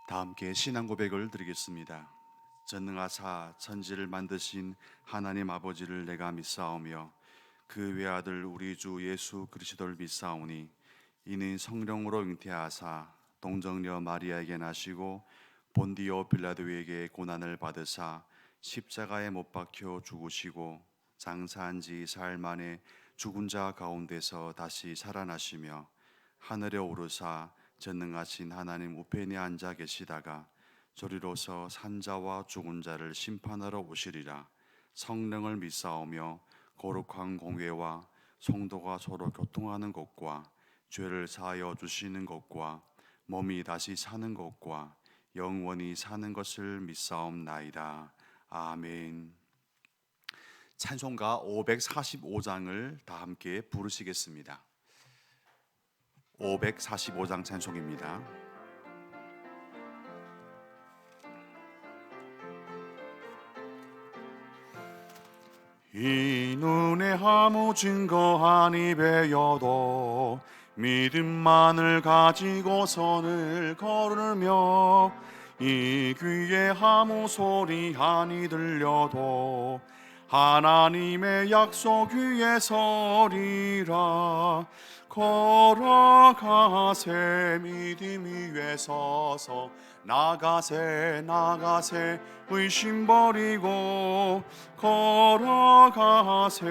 다 함께 신앙 고백을 드리겠습니다. 전능하사 천지를 만드신 하나님 아버지를 내가 믿사오며 그 외아들 우리 주 예수 그리스도를 믿사오니 이는 성령으로 잉태하사 동정녀 마리아에게 나시고 본디오 빌라도에게 고난을 받으사 십자가에 못 박혀 죽으시고 장사한 지 사흘 만에 죽은 자 가운데서 다시 살아나시며 하늘에 오르사 전능하신 하나님 우편에 앉아 계시다가 저리로서 산자와 죽은 자를 심판하러 오시리라. 성령을 믿사오며 거룩한 공회와 성도가 서로 교통하는 것과 죄를 사하여 주시는 것과 몸이 다시 사는 것과 영원히 사는 것을 믿사옵나이다. 아멘. 찬송가 545장을 다 함께 부르시겠습니다. 545장 찬송입니다. 이 눈에 아무 증거 아니 배여도 믿음만을 가지고 선을 걸으며 이 귀에 아무 소리 아니 들려도 하나님의 약속 위에 서리라. 걸어가세 믿음 위에 서서 나가세 나가세 의심 버리고 걸어가세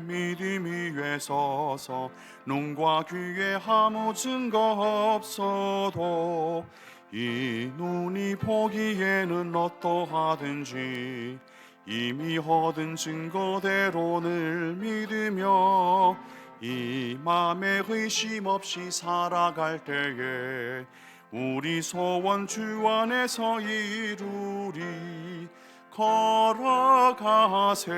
믿음 위에 서서 눈과 귀에 아무 증거 없어도 이 눈이 보기에는 어떠하든지 이미 얻은 증거대로를 믿으며 이 맘에 의심 없이 살아갈 때에 우리 소원 주 안에서 이루리. 걸어가세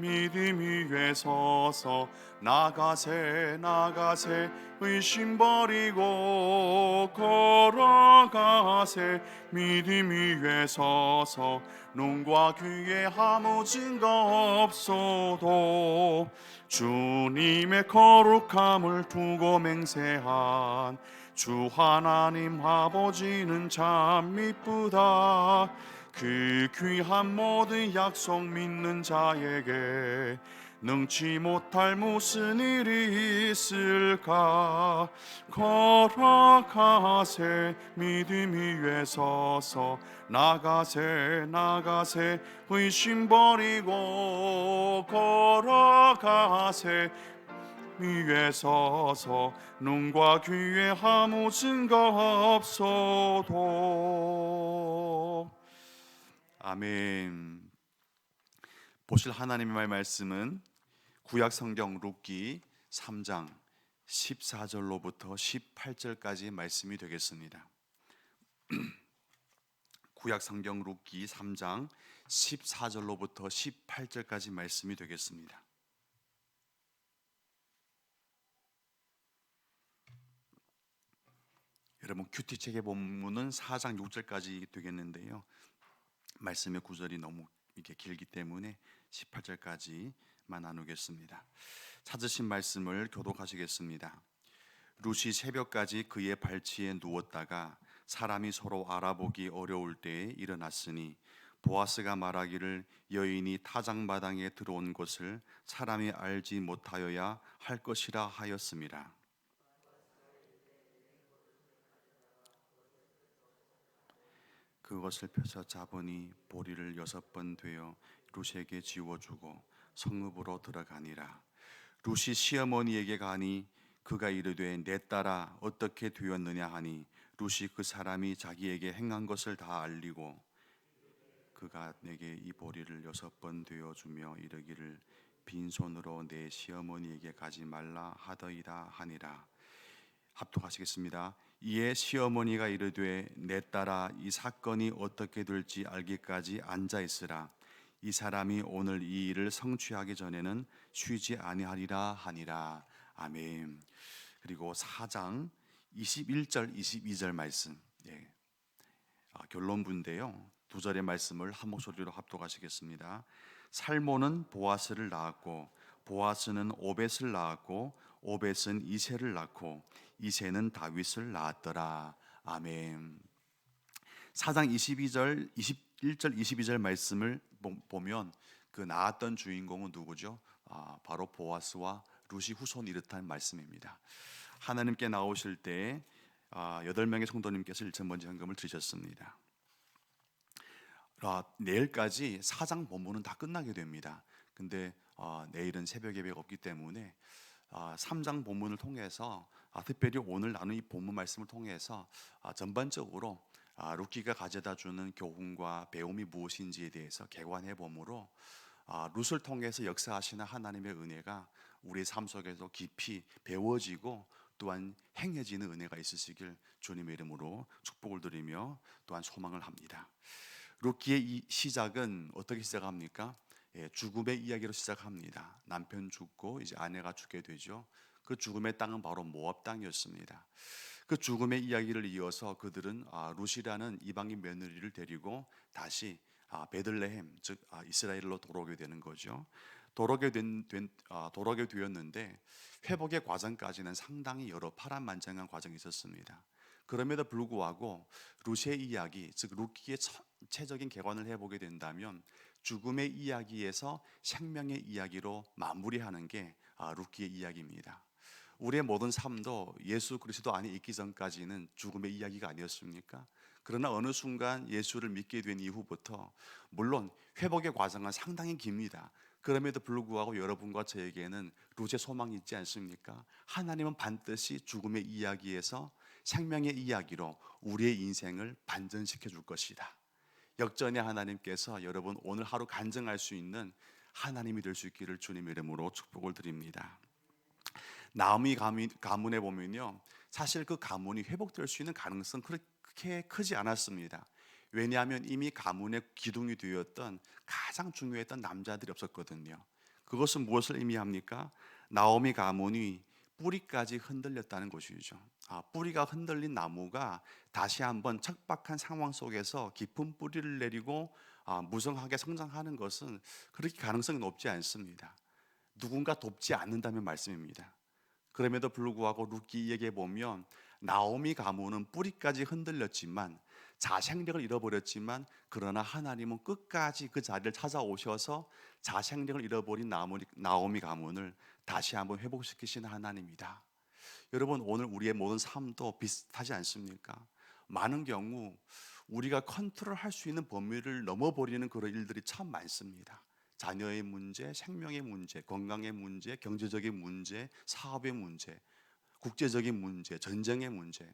믿음 위에 서서 나가세 나가세 의심 버리고 걸어가세 믿음 위에 서서 눈과 귀에 아무 증거 없어도 주님의 거룩함을 두고 맹세한 주 하나님 아버지는 참 미쁘다. 그 귀한 모든 약속 믿는 자에게 능치 못할 무슨 일이 있을까. 걸어가세 믿음 위에 서서 나가세 나가세 의심 버리고 걸어가세 위에 서서 눈과 귀에 아무 증거 없어도. 아멘. 보실 하나님의 말씀은 구약 성경 룻기 3장 14절로부터 18절까지 말씀이 되겠습니다. 구약 성경 룻기 3장 14절로부터 18절까지 말씀이 되겠습니다. 여러분 큐티책의 본문은 4장 6절까지 되겠는데요. 말씀의 구절이 너무 이렇게 길기 때문에 18절까지만 나누겠습니다. 찾으신 말씀을 교독하시겠습니다. 룻이 새벽까지 그의 발치에 누웠다가 사람이 서로 알아보기 어려울 때에 일어났으니 보아스가 말하기를 여인이 타작마당에 들어온 것을 사람이 알지 못하여야 할 것이라 하였음이라. 그것을 펴서 잡으니 보리를 6번 되어 룻에게 지워주고 성읍으로 들어가니라. 룻이 시어머니에게 가니 그가 이르되 내 딸아 어떻게 되었느냐 하니 룻이 그 사람이 자기에게 행한 것을 다 알리고 그가 내게 이 보리를 6번 되어주며 이르기를 빈손으로 내 시어머니에게 가지 말라 하더이다 하니라. 합독하시겠습니다. 이에 시어머니가 이르되 내 딸아 이 사건이 어떻게 될지 알기까지 앉아 있으라. 이 사람이 오늘 이 일을 성취하기 전에는 쉬지 아니하리라 하니라. 아멘. 그리고 4장 21절 22절 말씀, 결론부인데요. 두 절의 말씀을 한 목소리로 합독하시겠습니다. 살몬은 보아스를 낳았고 보아스는 오벳을 낳았고 오벳은 이새를 낳고 이새는 다윗을 낳았더라. 아멘. 4장 22절, 21절, 22절 말씀을 보면 그 나았던 주인공은 누구죠? 바로 보아스와 룻이 후손이 이렇다는 말씀입니다. 하나님께 나오실 때 8명의 성도님께서 1,000번째 헌금을 드리셨습니다. 내일까지 4장 본문은 다 끝나게 됩니다. 근데 내일은 새벽 예배가 없기 때문에 3장 본문을 통해서 특별히 오늘 나눈 이 본문 말씀을 통해서 전반적으로 룻기가 가져다 주는 교훈과 배움이 무엇인지에 대해서 개관해 보므로 룻을 통해서 역사하시는 하나님의 은혜가 우리의 삶 속에서 깊이 배워지고 또한 행해지는 은혜가 있으시길 주님의 이름으로 축복을 드리며 또한 소망을 합니다. 룻기의 이 시작은 어떻게 시작합니까? 죽음의 이야기로 시작합니다. 남편 죽고 이제 아내가 죽게 되죠. 그 죽음의 땅은 바로 모압 땅이었습니다. 그 죽음의 이야기를 이어서 그들은 룻이라는 이방인 며느리를 데리고 다시 베들레헴 즉 이스라엘로 돌아오게 되는 거죠. 돌아오게 되었는데 회복의 과정까지는 상당히 여러 파란만장한 과정이 있었습니다. 그럼에도 불구하고 룻의 이야기 즉 룻기의 전체적인 개관을 해보게 된다면 죽음의 이야기에서 생명의 이야기로 마무리하는 게 룻기의 이야기입니다. 우리의 모든 삶도 예수 그리스도 안에 있기 전까지는 죽음의 이야기가 아니었습니까? 그러나 어느 순간 예수를 믿게 된 이후부터 물론 회복의 과정은 상당히 깁니다. 그럼에도 불구하고 여러분과 저에게는 룻의 소망이 있지 않습니까? 하나님은 반드시 죽음의 이야기에서 생명의 이야기로 우리의 인생을 반전시켜 줄 것이다. 역전의 하나님께서 여러분 오늘 하루 간증할 수 있는 하나님이 될 수 있기를 주님의 이름으로 축복을 드립니다. 나오미 가문에 보면요, 사실 그 가문이 회복될 수 있는 가능성 그렇게 크지 않았습니다. 왜냐하면 이미 가문의 기둥이 되었던 가장 중요했던 남자들이 없었거든요. 그것은 무엇을 의미합니까? 나오미 가문이 뿌리까지 흔들렸다는 것이죠. 뿌리가 흔들린 나무가 다시 한번 척박한 상황 속에서 깊은 뿌리를 내리고 무성하게 성장하는 것은 그렇게 가능성이 높지 않습니다. 누군가 돕지 않는다면 말씀입니다. 그럼에도 불구하고 룻기에게 보면 나오미 가문은 뿌리까지 흔들렸지만 자생력을 잃어버렸지만 그러나 하나님은 끝까지 그 자리를 찾아오셔서 자생력을 잃어버린 나오미 가문을 다시 한번 회복시키시는 하나님이다. 여러분 오늘 우리의 모든 삶도 비슷하지 않습니까? 많은 경우 우리가 컨트롤할 수 있는 범위를 넘어버리는 그런 일들이 참 많습니다. 자녀의 문제, 생명의 문제, 건강의 문제, 경제적인 문제, 사업의 문제, 국제적인 문제, 전쟁의 문제.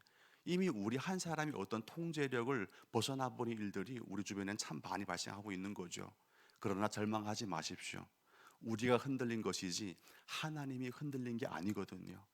이미 우리 한 사람이 어떤 통제력을 벗어나 버린 일들이 우리 주변엔 참 많이 발생하고 있는 거죠. 그러나 절망하지 마십시오. 우리가 흔들린 것이지 하나님이 흔들린 게 아니거든요.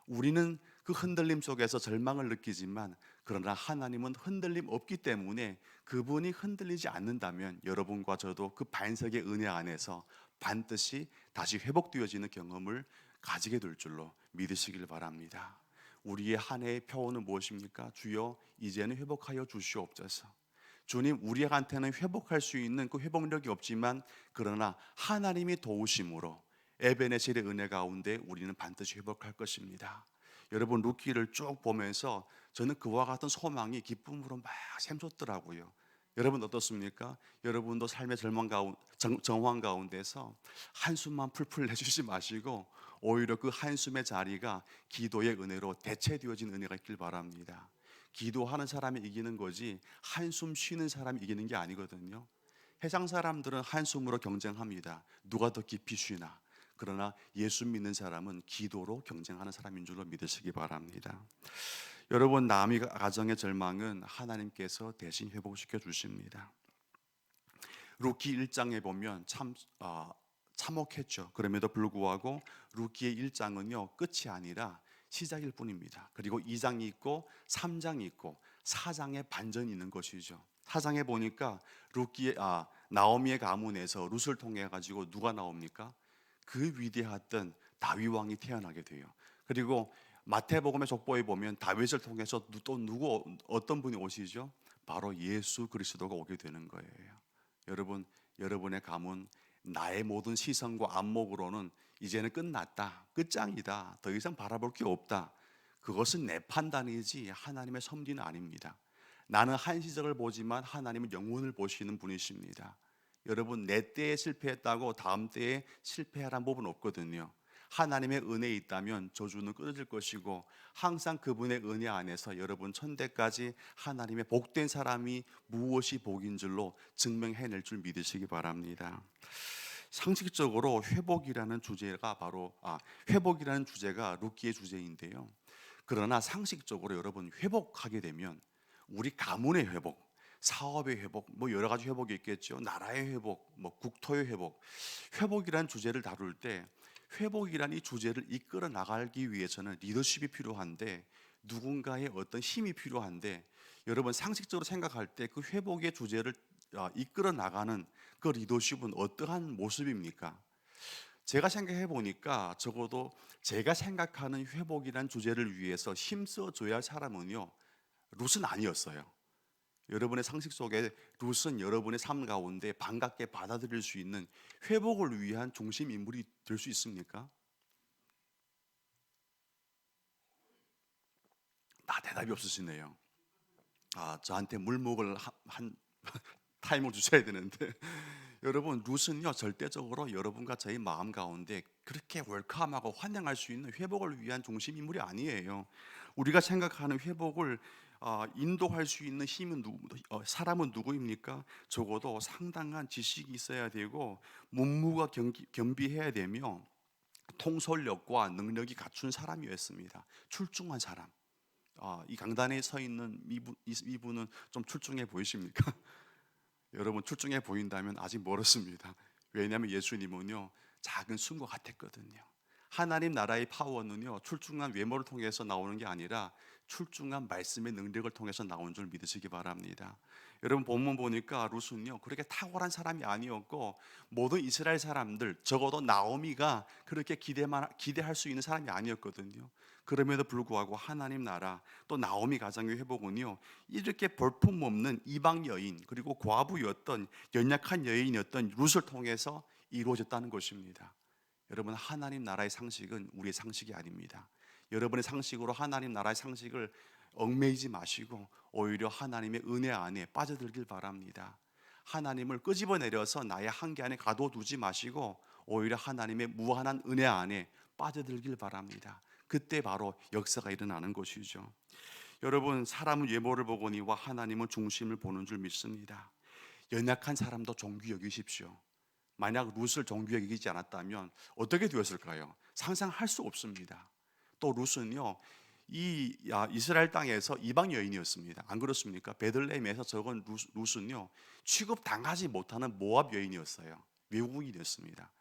우리는 그 흔들림 속에서 절망을 느끼지만 그러나 하나님은 흔들림 없기 때문에 그분이 흔들리지 않는다면 여러분과 저도 그 반석의 은혜 안에서 반드시 다시 회복되어지는 경험을 가지게 될 줄로 믿으시길 바랍니다. 우리의 한 해의 표어는 무엇입니까? 주여 이제는 회복하여 주시옵소서. 주님 우리한테는 회복할 수 있는 그 회복력이 없지만 그러나 하나님이 도우심으로 에베네셀의 은혜 가운데 우리는 반드시 회복할 것입니다. 여러분 룻기를 쭉 보면서 저는 그와 같은 소망이 기쁨으로 막 샘솟더라고요. 여러분 어떻습니까? 여러분도 삶의 정황 가운데서 한숨만 풀풀 내주지 마시고 오히려 그 한숨의 자리가 기도의 은혜로 대체되어진 은혜가 있길 바랍니다. 기도하는 사람이 이기는 거지 한숨 쉬는 사람이 이기는 게 아니거든요. 세상 사람들은 한숨으로 경쟁합니다. 누가 더 깊이 쉬나. 그러나 예수 믿는 사람은 기도로 경쟁하는 사람인 줄로 믿으시기 바랍니다. 여러분 나오미 가정의 절망은 하나님께서 대신 회복시켜 주십니다. 룻기 1장에 보면 참 참혹했죠. 그럼에도 불구하고 룻기의 1장은요 끝이 아니라 시작일 뿐입니다. 그리고 2장이 있고 3장이 있고 4장에 반전이 있는 것이죠. 4장에 보니까 나오미의 가문에서 룻을 통해 가지고 누가 나옵니까? 그 위대했던 다윗 왕이 태어나게 돼요. 그리고 마태복음의 족보에 보면 다윗을 통해서 또 어떤 분이 오시죠? 바로 예수 그리스도가 오게 되는 거예요. 여러분, 여러분의 가문 나의 모든 시선과 안목으로는 이제는 끝났다, 끝장이다, 더 이상 바라볼 게 없다. 그것은 내 판단이지 하나님의 섭리는 아닙니다. 나는 한시적을 보지만 하나님은 영원을 보시는 분이십니다. 여러분, 내 때에 실패했다고 다음 때에 실패하라는 법은 없거든요. 하나님의 은혜에 있다면 저주는 끊어질 것이고, 항상 그분의 은혜 안에서 여러분 천대까지 하나님의 복된 사람이 무엇이 복인 줄로 증명해낼 줄 믿으시기 바랍니다. 상식적으로 회복이라는 주제가 회복이라는 주제가 룻기의 주제인데요. 그러나 상식적으로 여러분, 회복하게 되면 우리 가문의 회복, 사업의 회복, 뭐 여러 가지 회복이 있겠죠. 나라의 회복, 뭐 국토의 회복. 회복이라는 주제를 다룰 때 회복이라는 이 주제를 이끌어 나가기 위해서는 리더십이 필요한데, 누군가의 어떤 힘이 필요한데, 여러분 상식적으로 생각할 때 그 회복의 주제를 이끌어 나가는 그 리더십은 어떠한 모습입니까? 제가 생각해 보니까 적어도 제가 생각하는 회복이란 주제를 위해서 힘써 줘야 할 사람은요, 룻은 아니었어요. 여러분의 상식 속에 룻은 여러분의 삶 가운데 반갑게 받아들일 수 있는 회복을 위한 중심 인물이 될 수 있습니까? 다 대답이 없으시네요. 저한테 물목을 한 타임을 주셔야 되는데 여러분, 룻은요 절대적으로 여러분과 저희 마음 가운데 그렇게 웰컴하고 환영할 수 있는 회복을 위한 중심 인물이 아니에요. 우리가 생각하는 회복을 인도할 수 있는 사람은 누구입니까? 적어도 상당한 지식이 있어야 되고 문무가 겸비해야 되며 통솔력과 능력이 갖춘 사람이었습니다. 출중한 사람. 이 강단에 서 있는 이분은 좀 출중해 보이십니까? 여러분, 출중해 보인다면 아직 멀었습니다. 왜냐하면 예수님은요 작은 순과 같았거든요. 하나님 나라의 파워는요 출중한 외모를 통해서 나오는 게 아니라 출중한 말씀의 능력을 통해서 나온 줄 믿으시기 바랍니다. 여러분, 본문 보니까 룻은요 그렇게 탁월한 사람이 아니었고, 모든 이스라엘 사람들, 적어도 나오미가 그렇게 기대할 수 있는 사람이 아니었거든요. 그럼에도 불구하고 하나님 나라, 또 나오미 가정의 회복은요 이렇게 볼품없는 이방 여인, 그리고 과부였던 연약한 여인이었던 룻을 통해서 이루어졌다는 것입니다. 여러분, 하나님 나라의 상식은 우리의 상식이 아닙니다. 여러분의 상식으로 하나님 나라의 상식을 얽매이지 마시고 오히려 하나님의 은혜 안에 빠져들길 바랍니다. 하나님을 끄집어내려서 나의 한계 안에 가둬두지 마시고 오히려 하나님의 무한한 은혜 안에 빠져들길 바랍니다. 그때 바로 역사가 일어나는 것이죠. 여러분, 사람은 외모를 보거니와 하나님은 중심을 보는 줄 믿습니다. 연약한 사람도 존귀 여기십시오. 만약 룻을 존귀 여기지 않았다면 어떻게 되었을까요? 상상할 수 없습니다. 또 룻은요 이스라엘 땅에서 이방 여인이었습니다. 안 그렇습니까? 베들레헴에서 적은 룻은요 취급 당하지 못하는 모압 여인이었어요. 외국인이었습니다.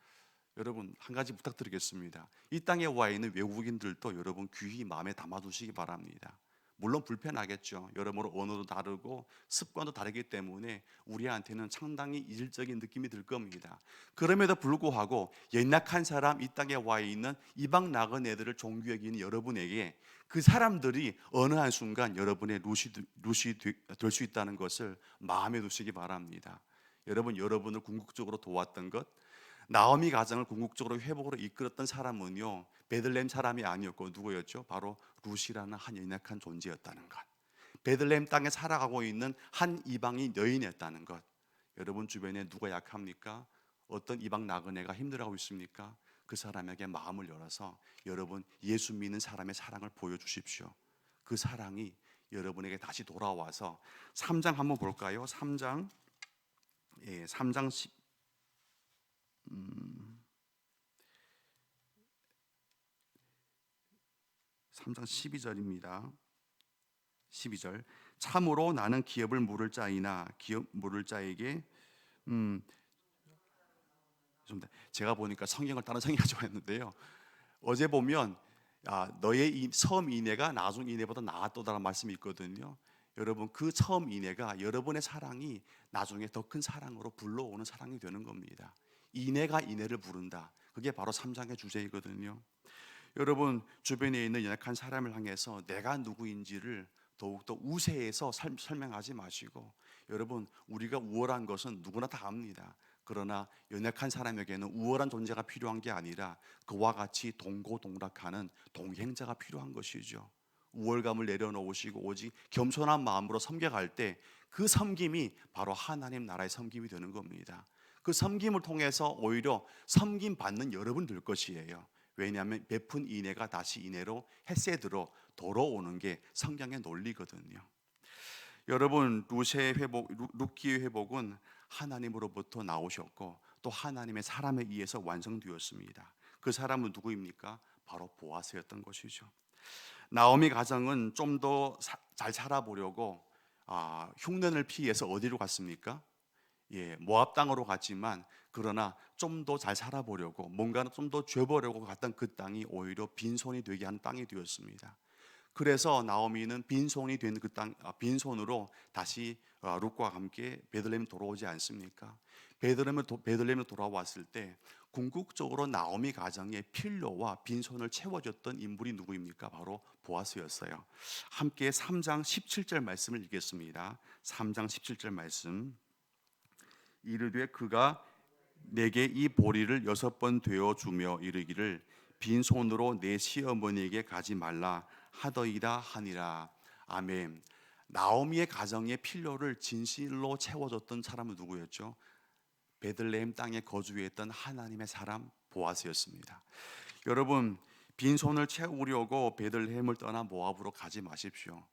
여러분, 한 가지 부탁드리겠습니다. 이 땅에 와 있는 외국인들도 여러분 귀히 마음에 담아두시기 바랍니다. 물론 불편하겠죠. 여러모로 언어도 다르고 습관도 다르기 때문에 우리한테는 상당히 이질적인 느낌이 들 겁니다. 그럼에도 불구하고 연약한 사람, 이 땅에 와 있는 이방 나그네들을 존귀 여기는 여러분에게 그 사람들이 어느 한순간 여러분의 룻이 될 수 있다는 것을 마음에 두시기 바랍니다. 여러분을 궁극적으로 도왔던 것, 나오미 가정을 궁극적으로 회복으로 이끌었던 사람은요 베들레헴 사람이 아니었고 누구였죠? 바로 룻이라는 한 연약한 존재였다는 것, 베들레헴 땅에 살아가고 있는 한 이방인 여인이었다는 것. 여러분 주변에 누가 약합니까? 어떤 이방 나그네가 힘들어하고 있습니까? 그 사람에게 마음을 열어서 여러분 예수 믿는 사람의 사랑을 보여주십시오. 그 사랑이 여러분에게 다시 돌아와서 3장 한번 볼까요? 3장 3장 3장 12절입니다. 12절. 참으로 나는 기업을 물을 자이나 기업 물을 자에게 제가 보니까 성경을 다른 성경이 가져왔는데요. 어제 보면 너의 이 처음 인애가 나중 인애보다 나았도다라는 말씀이 있거든요. 여러분, 그 처음 인애가 여러분의 사랑이 나중에 더 큰 사랑으로 불러오는 사랑이 되는 겁니다. 인애가 인애를 부른다. 그게 바로 3장의 주제이거든요. 여러분 주변에 있는 연약한 사람을 향해서 내가 누구인지를 더욱더 우세해서 설명하지 마시고, 여러분 우리가 우월한 것은 누구나 다 압니다. 그러나 연약한 사람에게는 우월한 존재가 필요한 게 아니라 그와 같이 동고동락하는 동행자가 필요한 것이죠. 우월감을 내려놓으시고 오직 겸손한 마음으로 섬겨갈 때 그 섬김이 바로 하나님 나라의 섬김이 되는 겁니다. 그 섬김을 통해서 오히려 섬김 받는 여러분 될 것이에요. 왜냐하면 베푼 인애가 다시 인애로 헤세드로 돌아오는 게 성경의 논리거든요. 여러분, 룻기의 회복은 하나님으로부터 나오셨고 또 하나님의 사람에 의해서 완성되었습니다. 그 사람은 누구입니까? 바로 보아스였던 것이죠. 나오미 가정은 좀 더 잘 살아보려고 흉년을 피해서 어디로 갔습니까? 모압 땅으로 갔지만 그러나 좀 더 잘 살아보려고 뭔가를 좀 더 줘보려고 갔던 그 땅이 오히려 빈손이 되게 한 땅이 되었습니다. 그래서 나오미는 빈손이 된 그 땅, 빈손으로 다시 룻과 함께 베들레헴 돌아오지 않습니까? 베들레헴에 돌아왔을 때 궁극적으로 나오미 가정의 필요와 빈손을 채워줬던 인물이 누구입니까? 바로 보아스였어요. 함께 3장 17절 말씀을 읽겠습니다. 3장 17절 말씀. 이르되 그가 내게 이 보리를 6번 되어 주며 이르기를 빈손으로 내 시어머니에게 가지 말라 하더이다 하니라. 아멘. 나오미의 가정의 필요를 진실로 채워줬던 사람은 누구였죠? 베들레헴 땅에 거주했던 하나님의 사람 보아스였습니다. 여러분, 빈손을 채우려고 베들레헴을 떠나 모압으로 가지 마십시오.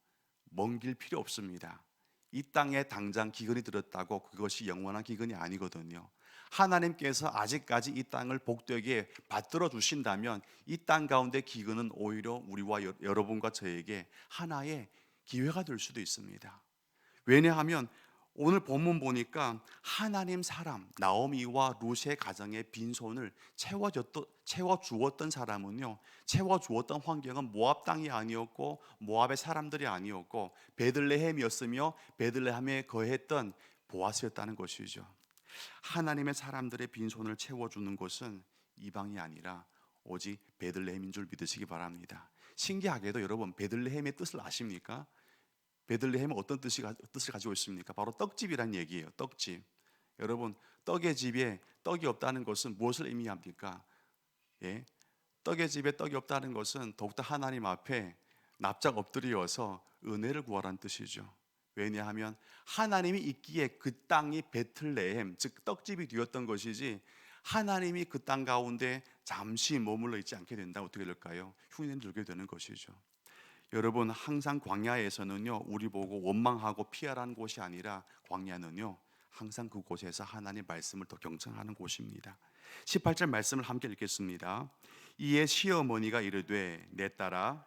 먼 길 필요 없습니다. 이 땅에 당장 기근이 들었다고 그것이 영원한 기근이 아니거든요. 하나님께서 아직까지 이 땅을 복되게 받들어 주신다면 이 땅 가운데 기근은 오히려 우리와 여러분과 저에게 하나의 기회가 될 수도 있습니다. 왜냐하면 오늘 본문 보니까 하나님 사람 나오미와 룻의 가정의 빈손을 채워주었던 사람은요, 채워주었던 환경은 모압 땅이 아니었고 모압의 사람들이 아니었고 베들레헴이었으며 베들레헴에 거했던 보아스였다는 것이죠. 하나님의 사람들의 빈손을 채워주는 것은 이방이 아니라 오직 베들레헴인 줄 믿으시기 바랍니다. 신기하게도 여러분, 베들레헴의 뜻을 아십니까? 베들레헴은 어떤 뜻을 가지고 있습니까? 바로 떡집이란 얘기예요. 떡집. 여러분, 떡의 집에 떡이 없다는 것은 무엇을 의미합니까? 떡의 집에 떡이 없다는 것은 더욱더 하나님 앞에 납작 엎드려서 은혜를 구하라는 뜻이죠. 왜냐하면 하나님이 있기에 그 땅이 베틀레헴, 즉 떡집이 되었던 것이지, 하나님이 그 땅 가운데 잠시 머물러 있지 않게 된다면 어떻게 될까요? 흉년이 들게 되는 것이죠. 여러분, 항상 광야에서는요, 우리 보고 원망하고 피하라는 곳이 아니라 광야는요, 항상 그곳에서 하나님의 말씀을 더 경청하는 곳입니다. 18절 말씀을 함께 읽겠습니다. 이에 시어머니가 이르되 내 딸아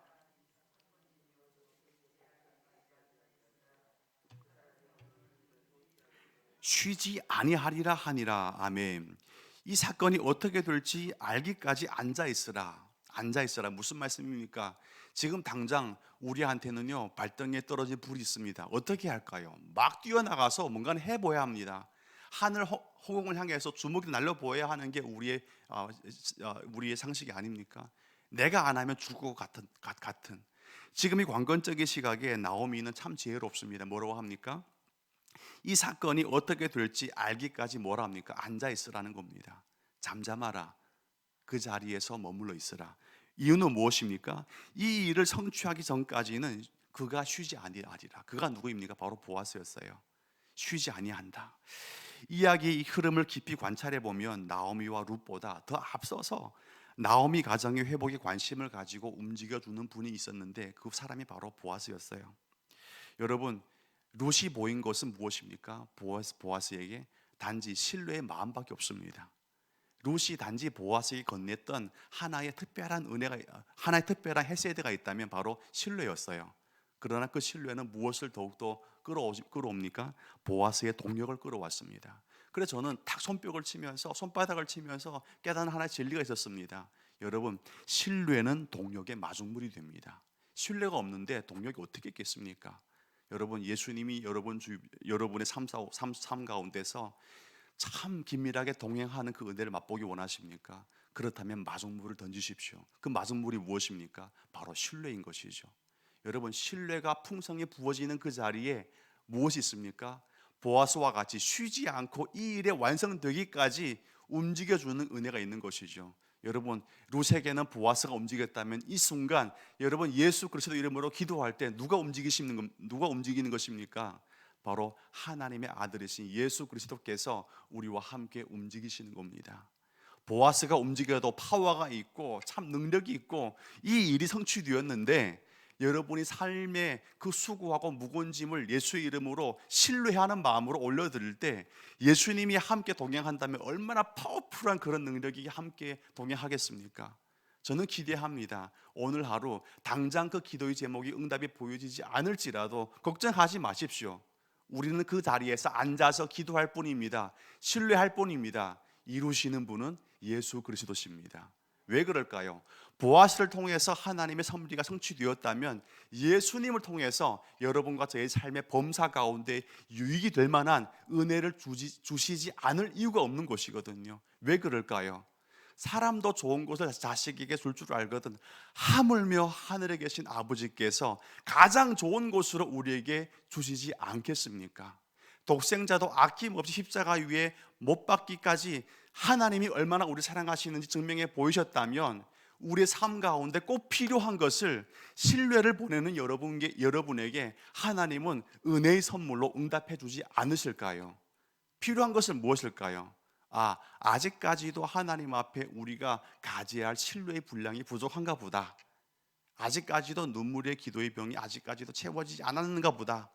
쉬지 아니하리라 하니라. 아멘. 이 사건이 어떻게 될지 알기까지 앉아 있으라. 앉아 있어라. 무슨 말씀입니까? 지금 당장 우리한테는요, 발등에 떨어진 불이 있습니다. 어떻게 할까요? 막 뛰어나가서 뭔가를 해보아야 합니다. 하늘 허공을 향해서 주먹이 날려보아야 하는 게 우리의 상식이 아닙니까? 내가 안 하면 죽을 것 같은. 지금 이 관건적인 시각에 나오미는 참 지혜롭습니다. 뭐라고 합니까? 이 사건이 어떻게 될지 알기까지 뭐라 합니까? 앉아 있으라는 겁니다. 잠잠하라. 그 자리에서 머물러 있으라. 이유는 무엇입니까? 이 일을 성취하기 전까지는 그가 쉬지 아니하리라. 그가 누구입니까? 바로 보아스였어요. 쉬지 아니한다. 이야기의 흐름을 깊이 관찰해 보면 나오미와 룻보다 더 앞서서 나오미 가정의 회복에 관심을 가지고 움직여주는 분이 있었는데 그 사람이 바로 보아스였어요. 여러분, 룻이 보인 것은 무엇입니까? 보아스에게 단지 신뢰의 마음밖에 없습니다. 룻이 단지 보아스에게 건넸던 하나의 특별한 은혜가, 하나의 특별한 헤세드가 있다면 바로 신뢰였어요. 그러나 그 신뢰는 무엇을 더욱더 끌어옵니까? 보아스의 동력을 끌어왔습니다. 그래서 저는 탁 손바닥을 치면서 깨닫는 하나의 진리가 있었습니다. 여러분, 신뢰는 동력의 마중물이 됩니다. 신뢰가 없는데 동력이 어떻게 있겠습니까? 여러분, 예수님이 여러분의 삶 가운데서 참 긴밀하게 동행하는 그 은혜를 맛보기 원하십니까? 그렇다면 마중물을 던지십시오. 그 마중물이 무엇입니까? 바로 신뢰인 것이죠. 여러분, 신뢰가 풍성히 부어지는 그 자리에 무엇이 있습니까? 보아스와 같이 쉬지 않고 이 일에 완성되기까지 움직여주는 은혜가 있는 것이죠. 여러분, 룻에게는 보아스가 움직였다면 이 순간 여러분 예수 그리스도 이름으로 기도할 때 누가 움직이는 것입니까? 바로 하나님의 아들이신 예수 그리스도께서 우리와 함께 움직이시는 겁니다. 보아스가 움직여도 파워가 있고 참 능력이 있고 이 일이 성취되었는데, 여러분이 삶의 그 수고하고 무거운 짐을 예수의 이름으로 신뢰하는 마음으로 올려드릴 때 예수님이 함께 동행한다면 얼마나 파워풀한 그런 능력이 함께 동행하겠습니까? 저는 기대합니다. 오늘 하루 당장 그 기도의 제목이 응답이 보여지지 않을지라도 걱정하지 마십시오. 우리는 그 자리에서 앉아서 기도할 뿐입니다. 신뢰할 뿐입니다. 이루시는 분은 예수 그리스도십니다. 왜 그럴까요? 보아스를 통해서 하나님의 섭리가 성취되었다면 예수님을 통해서 여러분과 저의 삶의 범사 가운데 유익이 될 만한 은혜를 주시지 않을 이유가 없는 것이거든요. 왜 그럴까요? 사람도 좋은 것을 자식에게 줄 줄 알거든 하물며 하늘에 계신 아버지께서 가장 좋은 것으로 우리에게 주시지 않겠습니까? 독생자도 아낌없이 십자가 위에 못 박기까지 하나님이 얼마나 우리 사랑하시는지 증명해 보이셨다면 우리의 삶 가운데 꼭 필요한 것을 신뢰를 보내는 여러분에게 하나님은 은혜의 선물로 응답해 주지 않으실까요? 필요한 것은 무엇일까요? 아직까지도 하나님 앞에 우리가 가져야 할 신뢰의 분량이 부족한가 보다. 아직까지도 눈물의 기도의 병이 아직까지도 채워지지 않았는가 보다.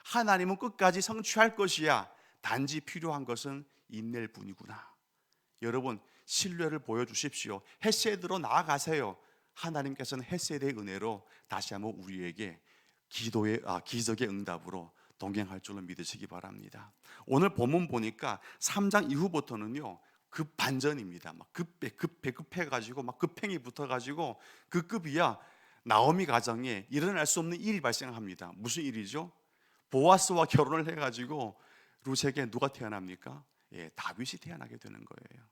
하나님은 끝까지 성취할 것이야. 단지 필요한 것은 인내일 뿐이구나. 여러분, 신뢰를 보여주십시오. 헤세드로 나아가세요. 하나님께서는 헤세드의 은혜로 다시 한번 우리에게 기적의 응답으로 동행할 줄로 믿으시기 바랍니다. 오늘 본문 보니까 3장 이후부터는요 급반전입니다. 막 급해가지고 막 급행이 붙어가지고 그 급이야 나오미 가정에 일어날 수 없는 일이 발생합니다. 무슨 일이죠? 보아스와 결혼을 해가지고 룻에게 누가 태어납니까? 다윗이 태어나게 되는 거예요.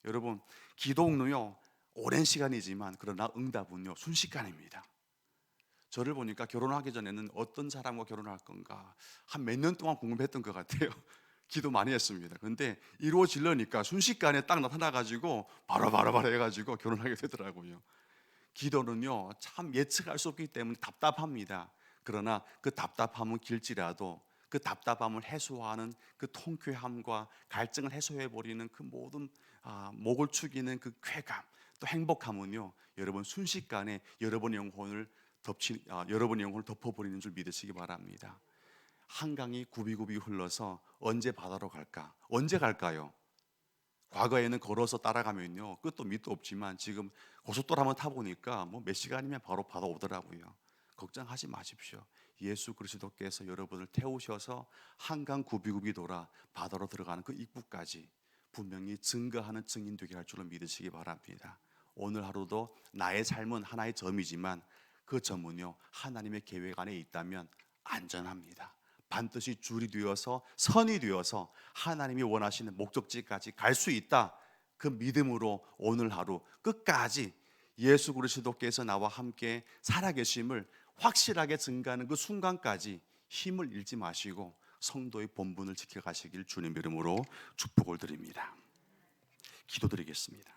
여러분, 기도는요 오랜 시간이지만 그러나 응답은요 순식간입니다. 저를 보니까 결혼하기 전에는 어떤 사람과 결혼할 건가 한 몇 년 동안 궁금했던 것 같아요. 기도 많이 했습니다. 그런데 이루어지려니까 순식간에 딱 나타나가지고 바로 해가지고 결혼하게 되더라고요. 기도는요 참 예측할 수 없기 때문에 답답합니다. 그러나 그 답답함은 길지라도 그 답답함을 해소하는 그 통쾌함과 갈증을 해소해버리는 그 모든 목을 축이는 그 쾌감 또 행복함은요 여러분 순식간에 여러분의 영혼을 덮어버리는 줄 믿으시기 바랍니다. 한강이 굽이굽이 흘러서 언제 바다로 갈까? 언제 갈까요? 과거에는 걸어서 따라가면요 끝도 밑도 없지만 지금 고속도로 한번 타보니까 뭐 몇 시간이면 바로 바다 오더라고요. 걱정하지 마십시오. 예수 그리스도께서 여러분을 태우셔서 한강 굽이굽이 돌아 바다로 들어가는 그 입구까지 분명히 증거하는 증인 되게 할 줄로 믿으시기 바랍니다. 오늘 하루도 나의 삶은 하나의 점이지만 그 점은요 하나님의 계획 안에 있다면 안전합니다. 반드시 줄이 되어서 선이 되어서 하나님이 원하시는 목적지까지 갈 수 있다. 그 믿음으로 오늘 하루 끝까지 예수 그리스도께서 나와 함께 살아계심을 확실하게 증가하는 그 순간까지 힘을 잃지 마시고 성도의 본분을 지켜가시길 주님 이름으로 축복을 드립니다. 기도드리겠습니다.